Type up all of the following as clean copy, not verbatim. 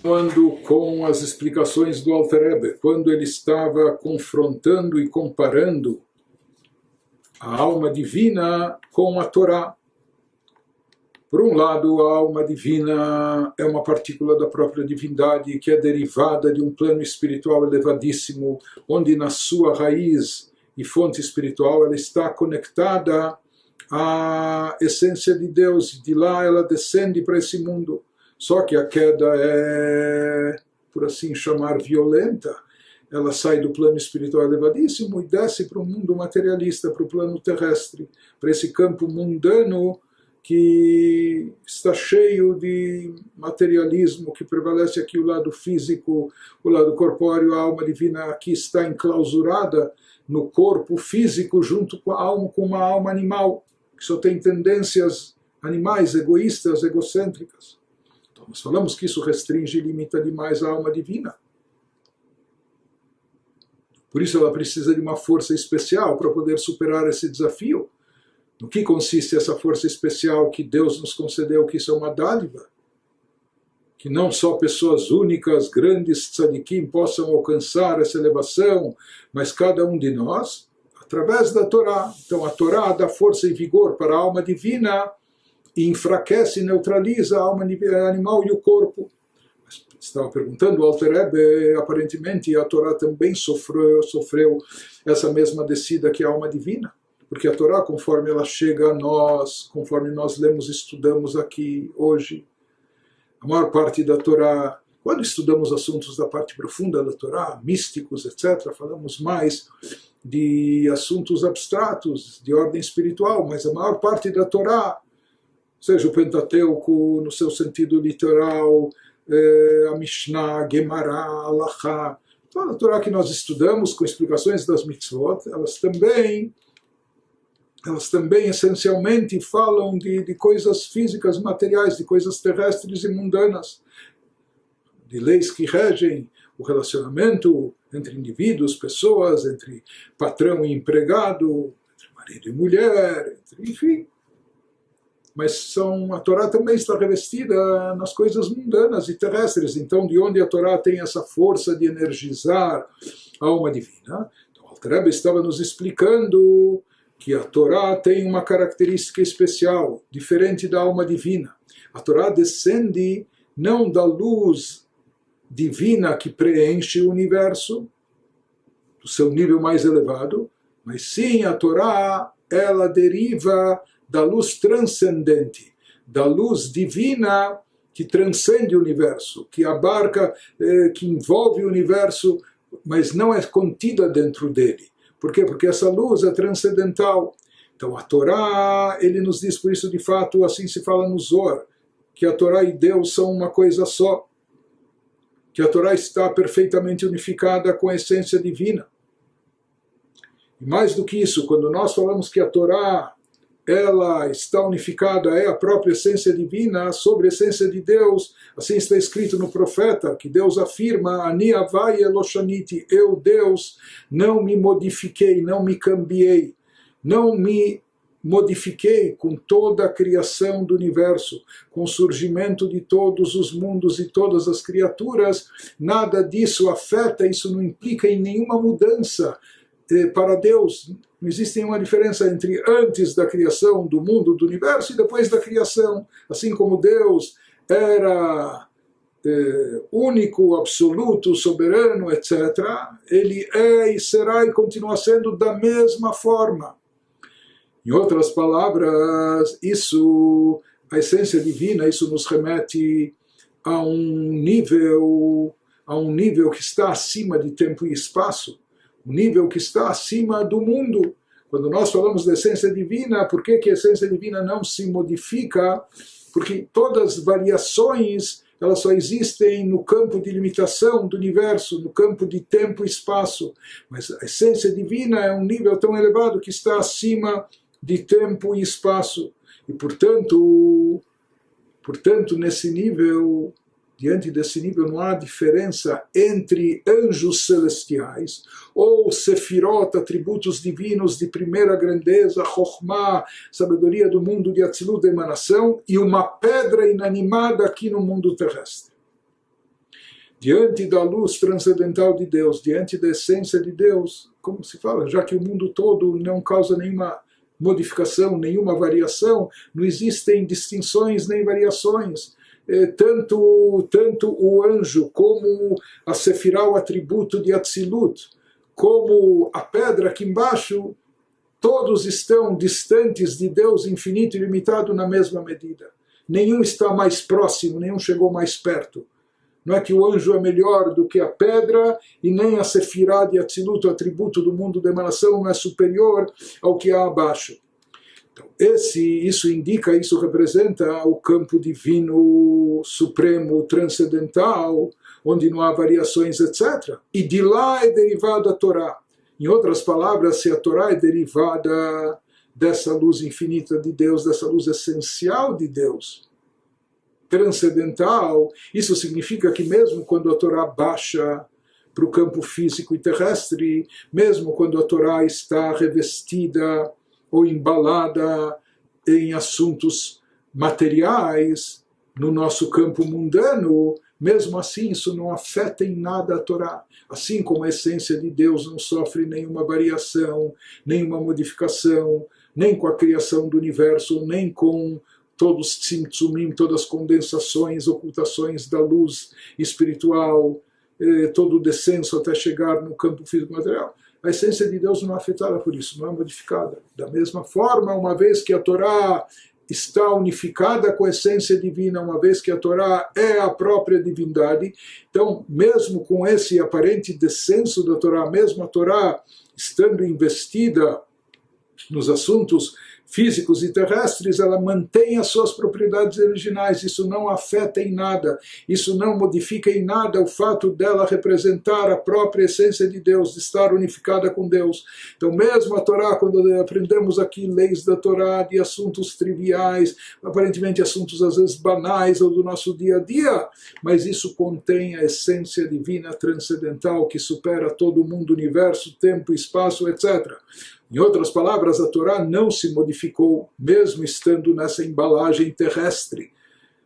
Quando com as explicações do Alter Rebbe, quando ele estava confrontando e comparando a alma divina com a Torá. Por um lado, a alma divina é uma partícula da própria divindade que é derivada de um plano espiritual elevadíssimo, onde na sua raiz e fonte espiritual ela está conectada à essência de Deus, e de lá ela descende para esse mundo. Só que a queda é, por assim chamar, violenta. Ela sai do plano espiritual elevadíssimo e desce para o mundo materialista, para o plano terrestre, para esse campo mundano que está cheio de materialismo, que prevalece aqui o lado físico, o lado corpóreo. A alma divina aqui está enclausurada no corpo físico junto com uma alma animal, que só tem tendências animais, egoístas, egocêntricas. Então nós falamos que isso restringe e limita demais a alma divina. Por isso ela precisa de uma força especial para poder superar esse desafio. No que consiste essa força especial que Deus nos concedeu, que isso é uma dádiva? Que não só pessoas únicas, grandes tzadikim, possam alcançar essa elevação, mas cada um de nós, através da Torá. Então a Torá dá força e vigor para a alma divina e enfraquece e neutraliza a alma animal e o corpo. Estava perguntando, o Alter Rebbe, aparentemente a Torá também sofreu essa mesma descida que a alma divina. Porque a Torá, conforme ela chega a nós, conforme nós lemos e estudamos aqui hoje, a maior parte da Torá, quando estudamos assuntos da parte profunda da Torá, místicos, etc., falamos mais de assuntos abstratos, de ordem espiritual, mas a maior parte da Torá, seja o Pentateuco, no seu sentido literal, a Mishnah, Gemara, Halachá, toda a Torá que nós estudamos com explicações das mitzvot, elas também essencialmente falam de coisas físicas, materiais, de coisas terrestres e mundanas, de leis que regem o relacionamento entre indivíduos, pessoas, entre patrão e empregado, entre marido e mulher, enfim. Mas a Torá também está revestida nas coisas mundanas e terrestres. Então, de onde a Torá tem essa força de energizar a alma divina? Então, o Alter Rebbe estava nos explicando que a Torá tem uma característica especial, diferente da alma divina. A Torá descende não da luz divina que preenche o universo, do seu nível mais elevado, mas sim a Torá, ela deriva da luz transcendente, da luz divina que transcende o universo, que abarca, que envolve o universo, mas não é contida dentro dele. Por quê? Porque essa luz é transcendental. Então a Torá, ele nos diz, por isso de fato, assim se fala no Zohar, que a Torá e Deus são uma coisa só, que a Torá está perfeitamente unificada com a essência divina. E mais do que isso, quando nós falamos que a Torá ela está unificada, é a própria essência divina, sobre a essência de Deus, assim está escrito no profeta, que Deus afirma, Ani Havai Eloshaniti, eu, Deus, não me modifiquei, não me cambiei, não me modifiquei com toda a criação do universo, com o surgimento de todos os mundos e todas as criaturas, nada disso afeta, isso não implica em nenhuma mudança para Deus. Não existe nenhuma diferença entre antes da criação do mundo, do universo, e depois da criação. Assim como Deus era único, absoluto, soberano, etc., ele é e será e continua sendo da mesma forma. Em outras palavras, a essência divina, isso nos remete a um nível que está acima de tempo e espaço, um nível que está acima do mundo. Quando nós falamos da essência divina, por que a essência divina não se modifica? Porque todas as variações, elas só existem no campo de limitação do universo, no campo de tempo e espaço. Mas a essência divina é um nível tão elevado que está acima de tempo e espaço. E, portanto, nesse nível, diante desse nível, não há diferença entre anjos celestiais ou sefirot, atributos divinos de primeira grandeza, chokhmah, sabedoria do mundo de Atzilut, da emanação, e uma pedra inanimada aqui no mundo terrestre. diante da luz transcendental de Deus, diante da essência de Deus, como se fala, já que o mundo todo não causa nenhuma modificação, nenhuma variação, não existem distinções nem variações. Tanto o anjo como a Sefirá, o atributo de Atzilut, como a pedra aqui embaixo, todos estão distantes de Deus infinito e limitado na mesma medida. Nenhum está mais próximo, nenhum chegou mais perto. Não é que o anjo é melhor do que a pedra, e nem a Sefirá de Atzilut, o atributo do mundo de emanação, não é superior ao que há abaixo. Então, isso representa o campo divino, supremo, transcendental, onde não há variações, etc. E de lá é derivada a Torá. Em outras palavras, se a Torá é derivada dessa luz infinita de Deus, dessa luz essencial de Deus, transcendental, isso significa que mesmo quando a Torá baixa para o campo físico e terrestre, mesmo quando a Torá está revestida ou embalada em assuntos materiais, no nosso campo mundano, mesmo assim isso não afeta em nada a Torá. Assim como a essência de Deus não sofre nenhuma variação, nenhuma modificação, nem com a criação do universo, nem com todos os tzimtzumim, todas as condensações, ocultações da luz espiritual, todo o descenso até chegar no campo físico material. A essência de Deus não é afetada por isso, não é modificada. Da mesma forma, uma vez que a Torá está unificada com a essência divina, uma vez que a Torá é a própria divindade, então, mesmo com esse aparente descenso da Torá, mesmo a Torá estando investida nos assuntos físicos e terrestres, ela mantém as suas propriedades originais, isso não afeta em nada, isso não modifica em nada o fato dela representar a própria essência de Deus, de estar unificada com Deus. Então mesmo a Torá, quando aprendemos aqui leis da Torá de assuntos triviais, aparentemente assuntos às vezes banais ou do nosso dia a dia, mas isso contém a essência divina transcendental que supera todo o mundo, universo, tempo, espaço, etc. Em outras palavras, a Torá não se modificou, mesmo estando nessa embalagem terrestre.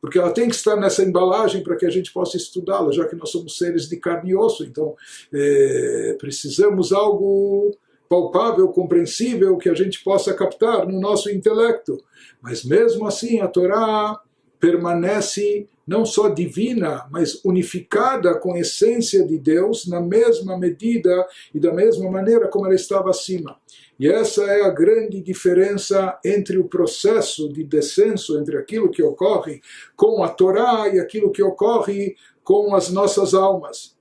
Porque ela tem que estar nessa embalagem para que a gente possa estudá-la, já que nós somos seres de carne e osso. Então, precisamos algo palpável, compreensível, que a gente possa captar no nosso intelecto. Mas mesmo assim, a Torá permanece não só divina, mas unificada com a essência de Deus, na mesma medida e da mesma maneira como ela estava acima. E essa é a grande diferença entre o processo de descenso, entre aquilo que ocorre com a Torá e aquilo que ocorre com as nossas almas.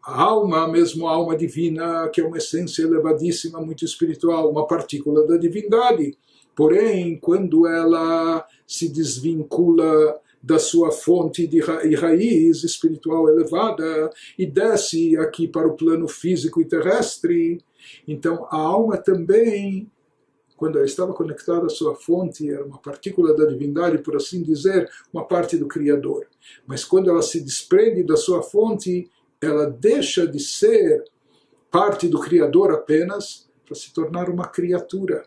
A alma, mesmo a alma divina, que é uma essência elevadíssima, muito espiritual, uma partícula da divindade. Porém, quando ela se desvincula da sua fonte e raiz espiritual elevada e desce aqui para o plano físico e terrestre, então a alma também, quando ela estava conectada à sua fonte, era uma partícula da divindade, por assim dizer, uma parte do Criador. Mas quando ela se desprende da sua fonte, ela deixa de ser parte do Criador apenas para se tornar uma criatura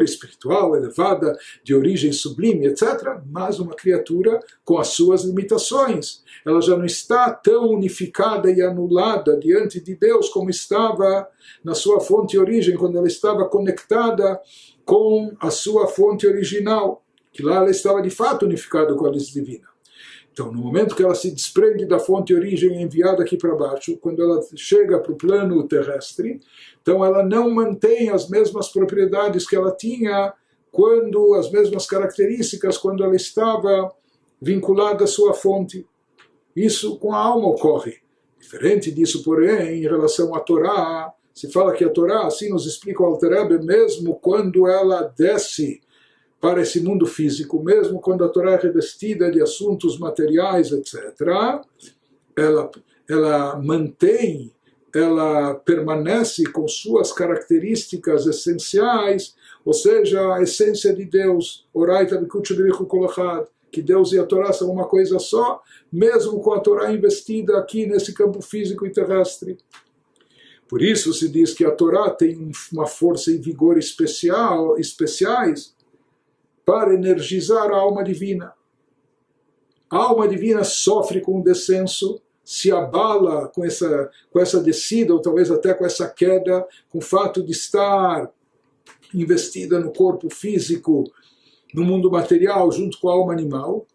espiritual, elevada, de origem sublime, etc., mas uma criatura com as suas limitações. Ela já não está tão unificada e anulada diante de Deus como estava na sua fonte e origem, quando ela estava conectada com a sua fonte original, que lá ela estava de fato unificada com a luz divina. Então, no momento que ela se desprende da fonte e origem enviada aqui para baixo, quando ela chega para o plano terrestre, então ela não mantém as mesmas propriedades que ela tinha, as mesmas características, quando ela estava vinculada à sua fonte. Isso com a alma ocorre. Diferente disso, porém, em relação à Torá, se fala que a Torá, assim nos explica o Alter Rebbe, mesmo quando ela desce para esse mundo físico, mesmo quando a Torá é revestida de assuntos materiais, etc., ela permanece com suas características essenciais, ou seja, a essência de Deus, que Deus e a Torá são uma coisa só, mesmo com a Torá investida aqui nesse campo físico e terrestre. Por isso se diz que a Torá tem uma força e vigor especiais para energizar a alma divina. A alma divina sofre com o descenso, se abala com essa descida, ou talvez até com essa queda, com o fato de estar investida no corpo físico, no mundo material, junto com a alma animal,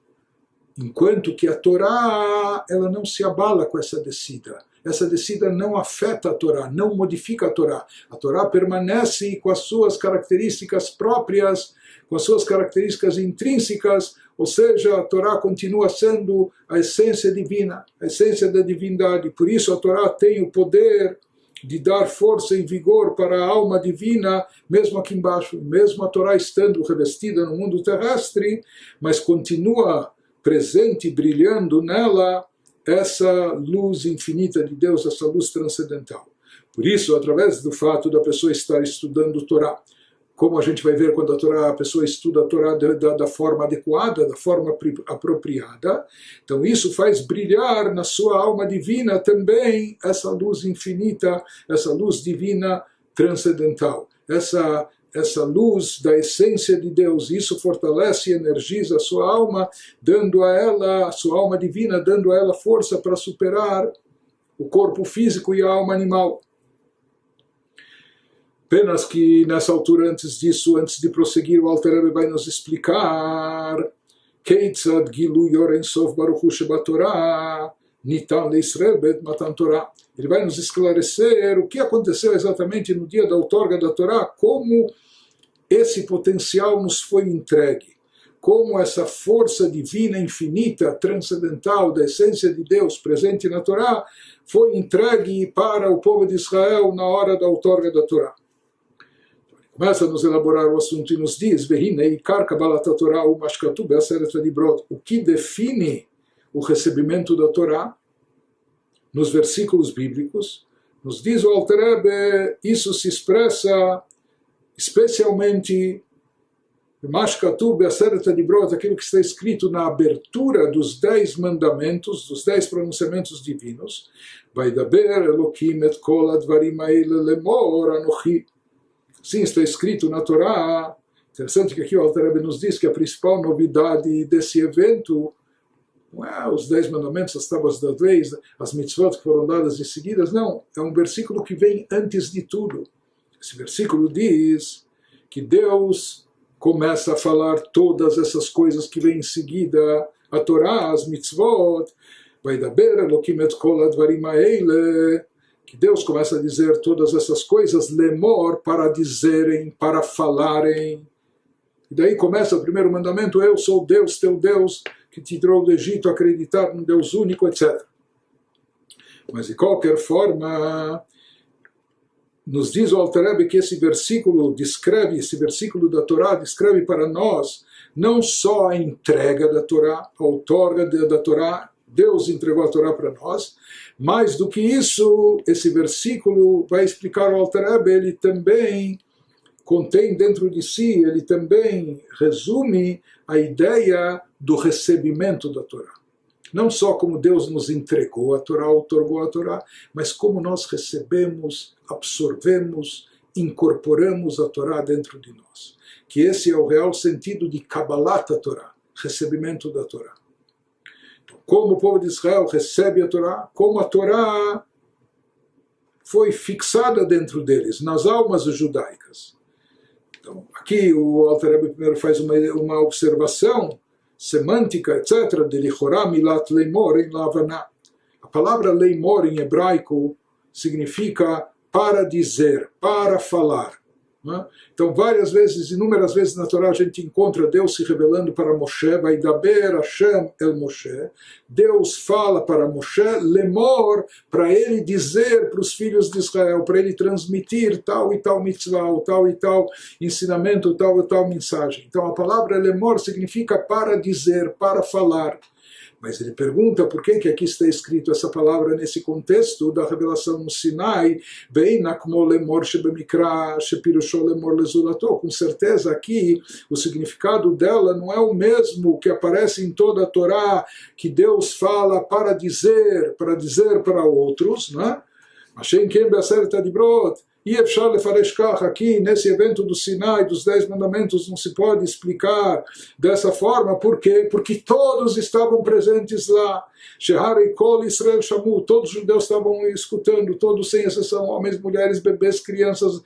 enquanto que a Torá, ela não se abala com essa descida. Essa descida não afeta a Torá, não modifica a Torá. A Torá permanece com as suas características próprias, com as suas características intrínsecas, ou seja, a Torá continua sendo a essência divina, a essência da divindade. Por isso a Torá tem o poder de dar força e vigor para a alma divina, mesmo aqui embaixo, mesmo a Torá estando revestida no mundo terrestre, mas continua presente, brilhando nela, essa luz infinita de Deus, essa luz transcendental. Por isso, através do fato da pessoa estar estudando Torá, como a gente vai ver quando a pessoa estuda a Torá da forma adequada, da forma apropriada, então isso faz brilhar na sua alma divina também essa luz infinita, essa luz divina transcendental, essa luz da essência de Deus. Isso fortalece e energiza a sua alma, dando a ela, a sua alma divina, dando a ela força para superar o corpo físico e a alma animal. Apenas que nessa altura, antes disso, antes de prosseguir, o Alter Rebbe vai nos explicar Keitzad Gilu Yoren Sof Baruch Hu Shebatorah Nitan Leisrael Bet Matan Torah. Ele vai nos esclarecer o que aconteceu exatamente no dia da outorga da Torá, como esse potencial nos foi entregue, como essa força divina infinita, transcendental, da essência de Deus presente na Torá, foi entregue para o povo de Israel na hora da outorga da Torá. Começa a nos elaborar o assunto e nos diz o que define o recebimento da Torá nos versículos bíblicos. Nos diz o Alter Rebbe, isso se expressa especialmente aquilo que está escrito na abertura dos 10 mandamentos, dos 10 pronunciamentos divinos. Vaidaber Elokim et kol advarim ha'ele lemor anochi. Sim, está escrito na Torá. Interessante que aqui o Alter Rebbe nos diz que a principal novidade desse evento não é os 10 mandamentos, as tábuas das leis, as mitzvot que foram dadas em seguida, não. É um versículo que vem antes de tudo. Esse versículo diz que Deus começa a falar todas essas coisas que vêm em seguida, a Torá, as mitzvot, Vaidaber Elokim et kol advarim ha'ele, que Deus começa a dizer todas essas coisas, lemor, para dizerem, para falarem. E daí começa o primeiro mandamento, eu sou Deus, teu Deus, que te tirou do Egito, acreditar no Deus único, etc. Mas de qualquer forma, nos diz o Alter Rebbe que esse versículo da Torá descreve para nós não só a entrega da Torá, a outorga da Torá, Deus entregou a Torá para nós, mais do que isso, esse versículo vai explicar o Alter Rebbe, ele também contém dentro de si, ele também resume a ideia do recebimento da Torá. Não só como Deus nos entregou a Torá, outorgou a Torá, mas como nós recebemos, absorvemos, incorporamos a Torá dentro de nós. Que esse é o real sentido de Kabbalat a Torá, recebimento da Torá. Como o povo de Israel recebe a Torá, como a Torá foi fixada dentro deles, nas almas judaicas. Então, aqui o Alter Rebbe primeiro faz uma observação semântica, etc., de Lichorá Milat Leimor em Lavaná. A palavra Leimor em hebraico significa para dizer, para falar. Então, inúmeras vezes na Torá a gente encontra Deus se revelando para Moshe, Vaidaber Hashem el Moshe. Deus fala para Moshe, lemor, para ele dizer para os filhos de Israel, para ele transmitir tal e tal mitzvah, tal e tal ensinamento, tal e tal mensagem. Então, a palavra lemor significa para dizer, para falar. Mas ele pergunta por que aqui está escrito essa palavra nesse contexto da revelação no Sinai, com certeza aqui o significado dela não é o mesmo que aparece em toda a Torá, que Deus fala para dizer para outros, né? E Efshar lefaresh kach, aqui nesse evento do Sinai, dos 10 mandamentos, não se pode explicar dessa forma. Por quê? Porque todos estavam presentes lá. Sheharei kol Israel shamu, todos os judeus estavam escutando, todos sem exceção, homens, mulheres, bebês, crianças,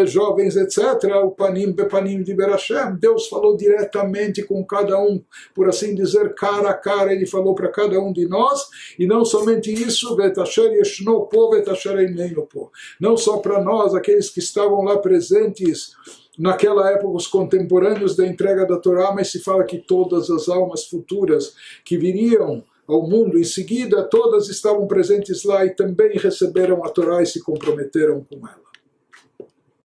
jovens, etc. O panim bepanim de Berashem, Deus falou diretamente com cada um, por assim dizer, cara a cara, ele falou para cada um de nós, e não somente isso, vetasher yeshno po, vetasher eineino po, não só para nós, aqueles que estavam lá presentes naquela época, os contemporâneos da entrega da Torá, mas se fala que todas as almas futuras que viriam ao mundo em seguida, todas estavam presentes lá e também receberam a Torá e se comprometeram com ela.